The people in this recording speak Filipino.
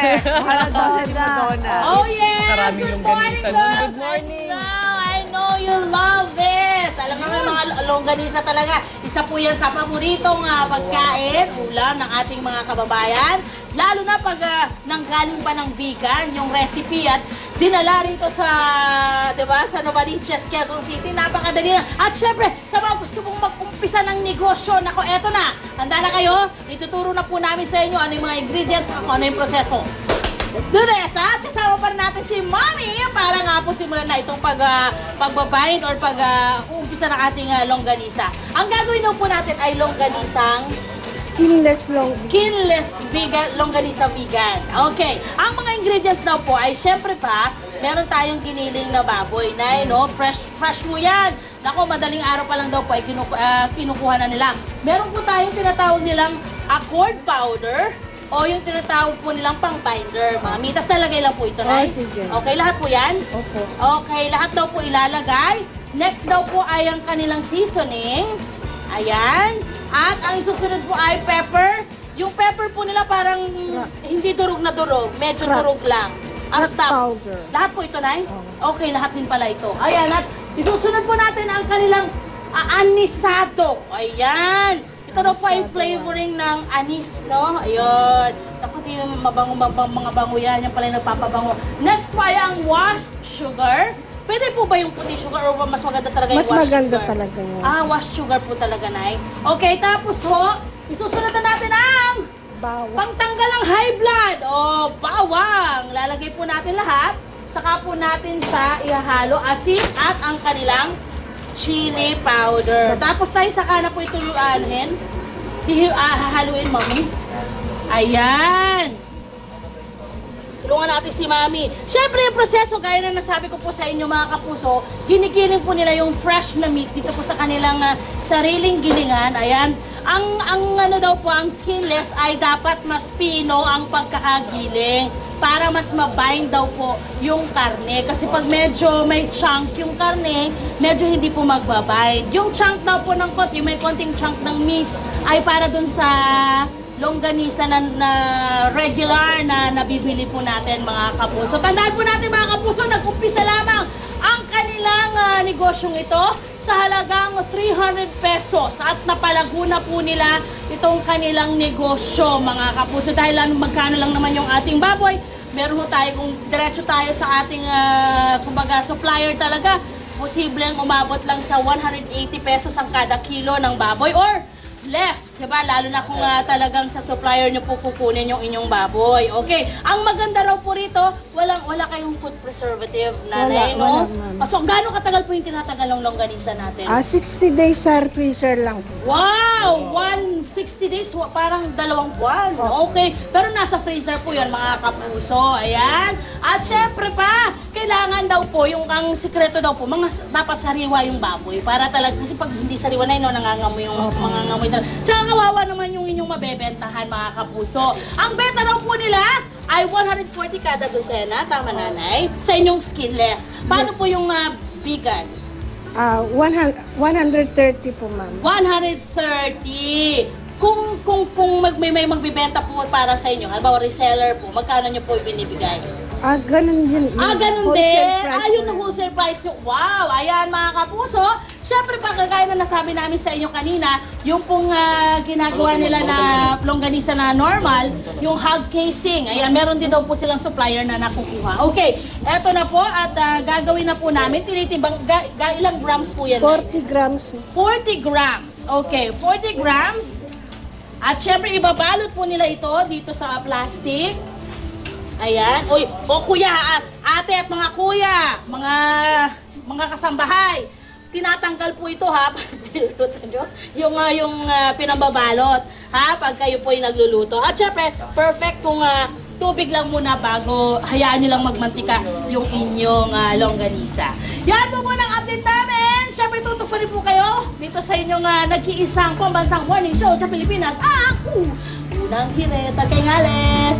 Madonna. Oh yes! Maraming Good yung morning, ganisa nun. girls! Good morning! I know you love this! Alam mo yung mga longganisa talaga. Isa po yan sa paboritong pagkain, ulam ng ating mga kababayan. Lalo na pag nanggaling pa ng vegan, yung recipe at dinala rin to sa, di ba, sa Novaliches, Quezon City. Napakadali na. At syempre, sa mga gusto pong mag-umpisa ng negosyo, nako, eto na. Handa na kayo? Ituturo na po namin sa inyo ano yung mga ingredients at ano yung proseso. Let's do this! At kasama pa rin natin si Mommy para nga po simulan na itong pagbabind or pag-uumpisa ng ating longganisa. Ang gagawin na po natin ay longganisang Skinless vegan, longganisa vegan. Okay. Ang mga ingredients daw po ay syempre pa, meron tayong giniling na baboy na, no? Fresh mo yan. Nako, madaling araw pa lang daw po ay kinukuha na nila. Meron po tayong tinatawag nilang accord powder o yung tinatawag po nilang pang-binder. Mga mitas na lagay lang po ito, Nay. Sige. Okay, lahat po yan? Opo. Okay, lahat daw po ilalagay. Next daw po ay ang kanilang seasoning. Ayan. At ang susunod po ay pepper. Yung pepper po nila parang hindi durog na durog. Medyo durog lang. Powder. Lahat po ito, Nay? Okay, lahat din pala ito. Ayan, at isusunod po natin ang kanilang anisado. Ayan. Ito daw po ay flavoring ng anis, no? Ayun. Naku, di mga bango yan. Yan pala yung nagpapabango. Next po ay ang washed sugar. Pwede po ba yung puti sugar o mas maganda talaga yung washed sugar? Mas maganda talaga yun. Washed sugar po talaga, Nay. Okay, tapos ho, isusunod na natin ang Bawang. pangtanggal ng high blood. Bawang. Lalagay po natin lahat. Saka po natin siya ihahalo, asin at ang kanilang chili powder. Tapos tayo saka na po ito hahaluin, Mommy. Ayan. Tulungan natin si Mami. Siyempre, yung proseso, gaya na nasabi ko po sa inyo mga kapuso, ginigiling po nila yung fresh na meat dito po sa kanilang sariling gilingan. Ayan. Ang ano daw po, ang skinless ay dapat mas pino ang pagkakagiling para mas mabind daw po yung karne. Kasi pag medyo may chunk yung karne, medyo hindi po magbabind. Yung chunk daw po ng yung may konting chunk ng meat ay para dun sa longganisa na regular na nabibili po natin mga kapuso. Tandaan po natin mga kapuso, nag-umpisa lamang ang kanilang negosyong ito sa halagang 300 pesos at napalago na po nila itong kanilang negosyo mga kapuso dahil magkano lang naman yung ating baboy. Meron tayo, kung diretso tayo sa ating kumbaga supplier talaga, posibleng umabot lang sa 180 pesos ang kada kilo ng baboy or less, diba? Lalo na kung talagang sa supplier nyo po kukunin yung inyong baboy. Okay, ang maganda raw po rito, wala kayong food preservative, Nanay, no? So, gaano katagal po yung tinatagal ng longganisa natin? 60 days sa freezer lang. Wow! 160 days, parang 2 buwan. Okay, pero nasa freezer po yan, mga kapuso. Ayan. At syempre pa, kailangan daw po, ang sikreto daw po, dapat sariwa yung baboy. Para talaga, kasi pag hindi sariwa na yun, nangangamoy yung mangangamoy talaga. Tsaka kawawa naman yung inyong mabebentahan, mga kapuso. Ang benta raw po nila ay 140 kada dosena, tama, Nanay? Sa inyong skinless. Paano po yung vegan? 130 po, ma'am. 130. Kung may magbibenta po para sa inyo, halimbawa reseller po, magkano nyo po ibinibigay? Ganun yun. Ganun din. Yun ang wholesale price nyo. Wow! Ayan mga kapuso. Siyempre pa, kagaya na nasabi namin sa inyo kanina, yung pong ginagawa nila na longganisa na normal, yung hog casing. Ayan, meron din daw po silang supplier na nakukuha. Okay, eto na po at gagawin na po namin. Tinitimbang, ilang grams po yan? 40 grams. 40 grams. Okay, 40 grams. At syempre, ibabalot po nila ito dito sa plastic. Ayan. Kuya, ate at mga kuya, mga kasambahay, tinatanggal po ito ha, yung pinambabalot ha, pag kayo po ay nagluluto. At syempre, perfect kung tubig lang muna bago hayaan nyo lang magmantika yung inyong longganisa. Yan po muna ang update namin. Syempre, tutok pa rin po kayo dito sa inyong nag-iisang pambansang morning show sa Pilipinas. Unang Hireta kay Ngales.